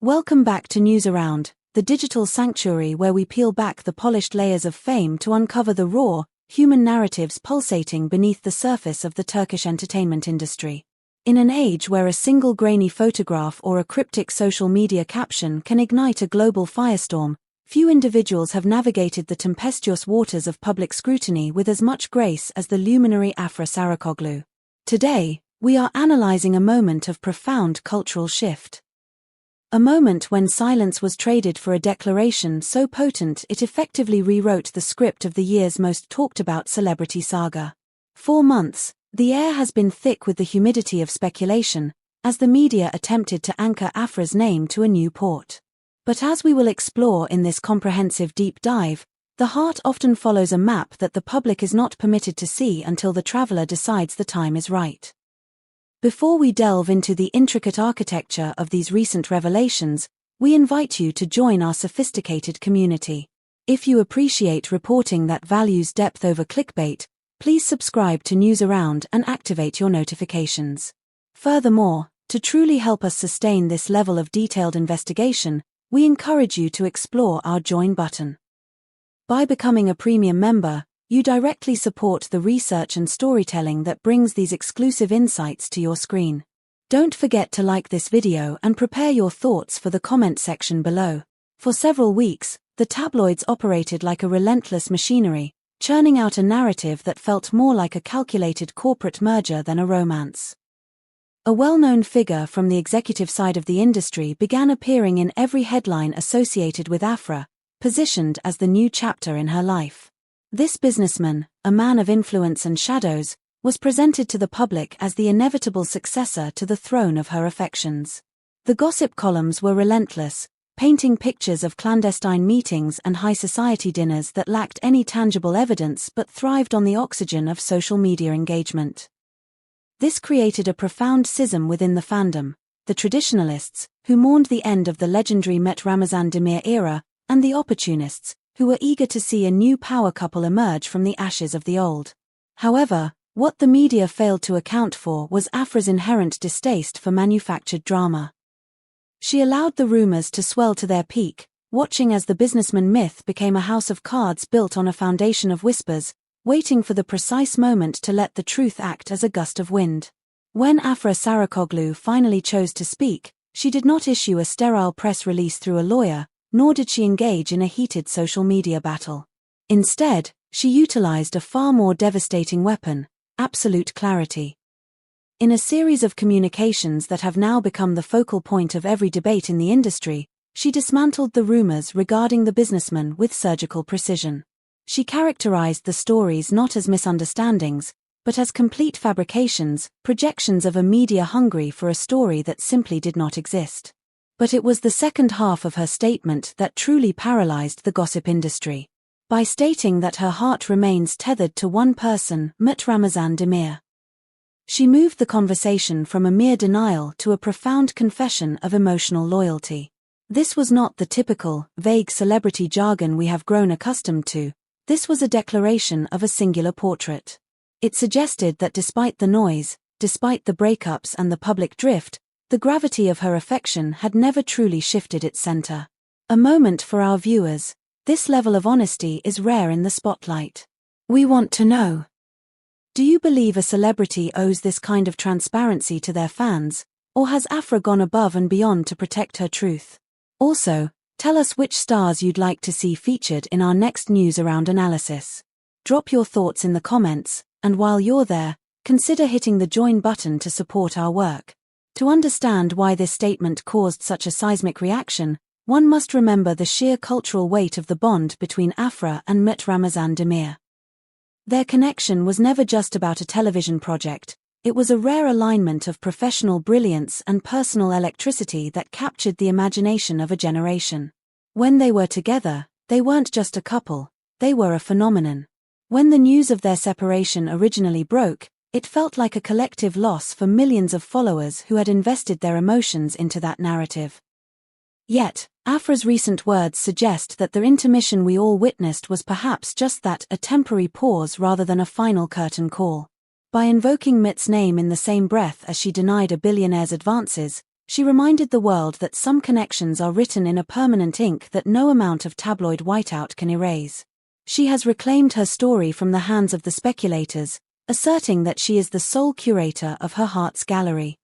Welcome back to News Around, the digital sanctuary where we peel back the polished layers of fame to uncover the raw, human narratives pulsating beneath the surface of the Turkish entertainment industry. In an age where a single grainy photograph or a cryptic social media caption can ignite a global firestorm, few individuals have navigated the tempestuous waters of public scrutiny with as much grace as the luminary Afra Saraçoğlu. Today, we are analyzing a moment of profound cultural shift. A moment when silence was traded for a declaration so potent it effectively rewrote the script of the year's most talked-about celebrity saga. For months, the air has been thick with the humidity of speculation, as the media attempted to anchor Afra's name to a new port. But as we will explore in this comprehensive deep dive, the heart often follows a map that the public is not permitted to see until the traveler decides the time is right. Before we delve into the intricate architecture of these recent revelations, we invite you to join our sophisticated community. If you appreciate reporting that values depth over clickbait, please subscribe to News Around and activate your notifications. Furthermore, to truly help us sustain this level of detailed investigation, we encourage you to explore our Join button. By becoming a premium member, you directly support the research and storytelling that brings these exclusive insights to your screen. Don't forget to like this video and prepare your thoughts for the comment section below. For several weeks, the tabloids operated like a relentless machinery, churning out a narrative that felt more like a calculated corporate merger than a romance. A well-known figure from the executive side of the industry began appearing in every headline associated with Afra, positioned as the new chapter in her life. This businessman, a man of influence and shadows, was presented to the public as the inevitable successor to the throne of her affections. The gossip columns were relentless, painting pictures of clandestine meetings and high society dinners that lacked any tangible evidence but thrived on the oxygen of social media engagement. This created a profound schism within the fandom: the traditionalists, who mourned the end of the legendary Mert Ramazan Demir era, and the opportunists, who were eager to see a new power couple emerge from the ashes of the old. However, what the media failed to account for was Afra's inherent distaste for manufactured drama. She allowed the rumors to swell to their peak, watching as the businessman myth became a house of cards built on a foundation of whispers, waiting for the precise moment to let the truth act as a gust of wind. When Afra Saraçoğlu finally chose to speak, she did not issue a sterile press release through a lawyer, nor did she engage in a heated social media battle. Instead, she utilized a far more devastating weapon: absolute clarity. In a series of communications that have now become the focal point of every debate in the industry, she dismantled the rumors regarding the businessman with surgical precision. She characterized the stories not as misunderstandings, but as complete fabrications, projections of a media hungry for a story that simply did not exist. But it was the second half of her statement that truly paralyzed the gossip industry. By stating that her heart remains tethered to one person, Mert Ramazan Demir. She moved the conversation from a mere denial to a profound confession of emotional loyalty. This was not the typical, vague celebrity jargon we have grown accustomed to. This was a declaration of a singular portrait. It suggested that despite the noise, despite the breakups and the public drift, the gravity of her affection had never truly shifted its center. A moment for our viewers. This level of honesty is rare in the spotlight. We want to know: do you believe a celebrity owes this kind of transparency to their fans, or has Afra gone above and beyond to protect her truth? Also, tell us which stars you'd like to see featured in our next News Around analysis. Drop your thoughts in the comments, and while you're there, consider hitting the join button to support our work. To understand why this statement caused such a seismic reaction, one must remember the sheer cultural weight of the bond between Afra and Mert Ramazan Demir. Their connection was never just about a television project. It was a rare alignment of professional brilliance and personal electricity that captured the imagination of a generation. When they were together, they weren't just a couple, they were a phenomenon. When the news of their separation originally broke, it felt like a collective loss for millions of followers who had invested their emotions into that narrative. Yet, Afra's recent words suggest that the intermission we all witnessed was perhaps just that, a temporary pause rather than a final curtain call. By invoking Mert's name in the same breath as she denied a billionaire's advances, She reminded the world that some connections are written in a permanent ink that no amount of tabloid whiteout can erase. She has reclaimed her story from the hands of the speculators, asserting that she is the sole curator of her heart's gallery.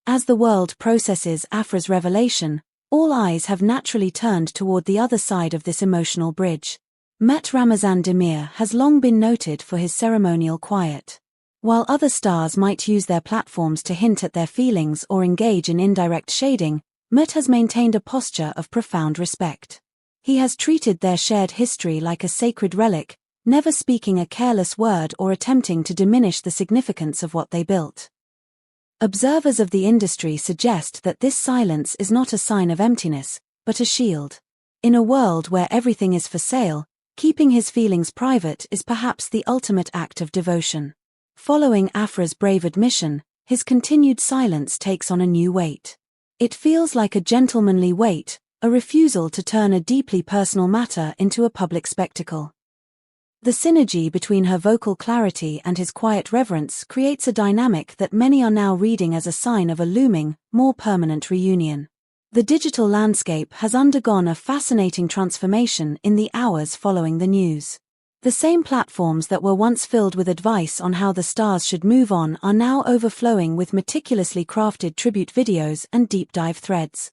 As the world processes Afra's revelation, all eyes have naturally turned toward the other side of this emotional bridge. Mert Ramazan Demir has long been noted for his ceremonial quiet. While other stars might use their platforms to hint at their feelings or engage in indirect shading, Mert has maintained a posture of profound respect. He has treated their shared history like a sacred relic, never speaking a careless word or attempting to diminish the significance of what they built. Observers of the industry suggest that this silence is not a sign of emptiness, but a shield. In a world where everything is for sale, keeping his feelings private is perhaps the ultimate act of devotion. Following Afra's brave admission, his continued silence takes on a new weight. It feels like a gentlemanly weight, a refusal to turn a deeply personal matter into a public spectacle. The synergy between her vocal clarity and his quiet reverence creates a dynamic that many are now reading as a sign of a looming, more permanent reunion. The digital landscape has undergone a fascinating transformation in the hours following the news. The same platforms that were once filled with advice on how the stars should move on are now overflowing with meticulously crafted tribute videos and deep dive threads.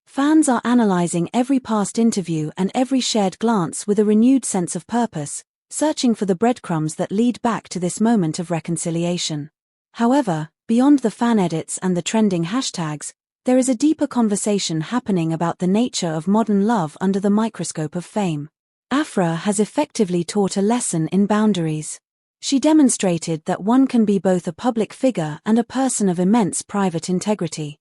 Fans are analyzing every past interview and every shared glance with a renewed sense of purpose, searching for the breadcrumbs that lead back to this moment of reconciliation. However, beyond the fan edits and the trending hashtags, there is a deeper conversation happening about the nature of modern love under the microscope of fame. Afra has effectively taught a lesson in boundaries. She demonstrated that one can be both a public figure and a person of immense private integrity.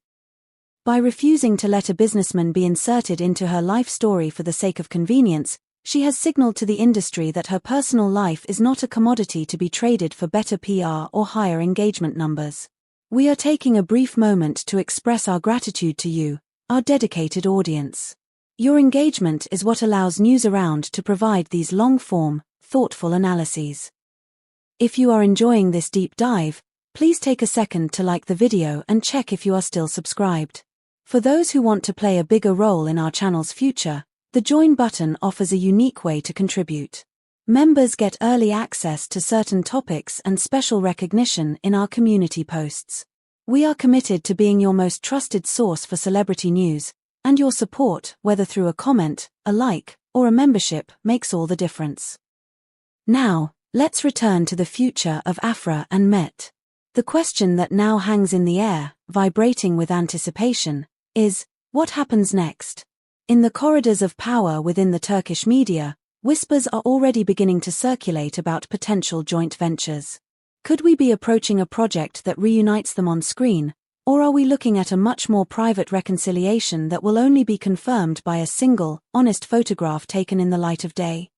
By refusing to let a businessman be inserted into her life story for the sake of convenience, she has signaled to the industry that her personal life is not a commodity to be traded for better PR or higher engagement numbers. We are taking a brief moment to express our gratitude to you, our dedicated audience. Your engagement is what allows NewsAround to provide these long-form, thoughtful analyses. If you are enjoying this deep dive, please take a second to like the video and check if you are still subscribed. For those who want to play a bigger role in our channel's future, the Join button offers a unique way to contribute. Members get early access to certain topics and special recognition in our community posts. We are committed to being your most trusted source for celebrity news, and your support, whether through a comment, a like, or a membership, makes all the difference. Now, let's return to the future of Afra and Mert. The question that now hangs in the air, vibrating with anticipation, is, what happens next? In the corridors of power within the Turkish media, whispers are already beginning to circulate about potential joint ventures. Could we be approaching a project that reunites them on screen, or are we looking at a much more private reconciliation that will only be confirmed by a single, honest photograph taken in the light of day?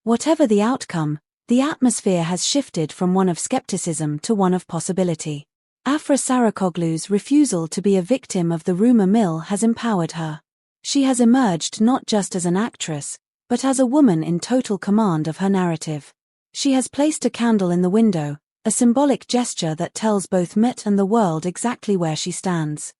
Whatever the outcome, the atmosphere has shifted from one of skepticism to one of possibility. Afra Saraçoğlu's refusal to be a victim of the rumor mill has empowered her. She has emerged not just as an actress, but as a woman in total command of her narrative. She has placed a candle in the window, a symbolic gesture that tells both Mert and the world exactly where she stands.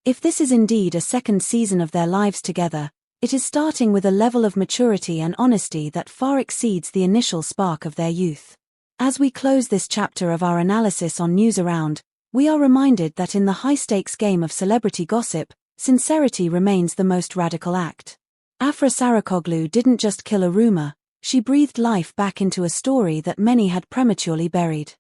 If this is indeed a second season of their lives together, it is starting with a level of maturity and honesty that far exceeds the initial spark of their youth. As we close this chapter of our analysis on NewsAround, we are reminded that in the high-stakes game of celebrity gossip, sincerity remains the most radical act. Afra Saraçoğlu didn't just kill a rumor, she breathed life back into a story that many had prematurely buried.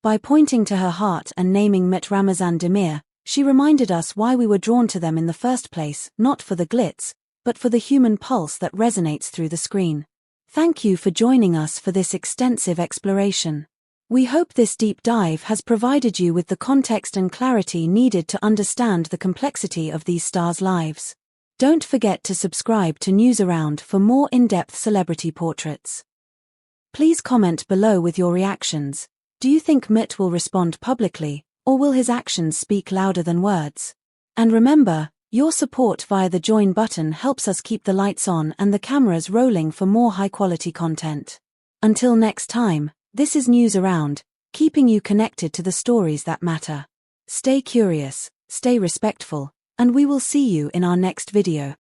By pointing to her heart and naming Mert Ramazan Demir, she reminded us why we were drawn to them in the first place, not for the glitz, but for the human pulse that resonates through the screen. Thank you for joining us for this extensive exploration. We hope this deep dive has provided you with the context and clarity needed to understand the complexity of these stars' lives. Don't forget to subscribe to NewsAround for more in-depth celebrity portraits. Please comment below with your reactions. Do you think Mert will respond publicly, or will his actions speak louder than words? And remember, your support via the Join button helps us keep the lights on and the cameras rolling for more high-quality content. Until next time, this is NewsAround, keeping you connected to the stories that matter. Stay curious, stay respectful, and we will see you in our next video.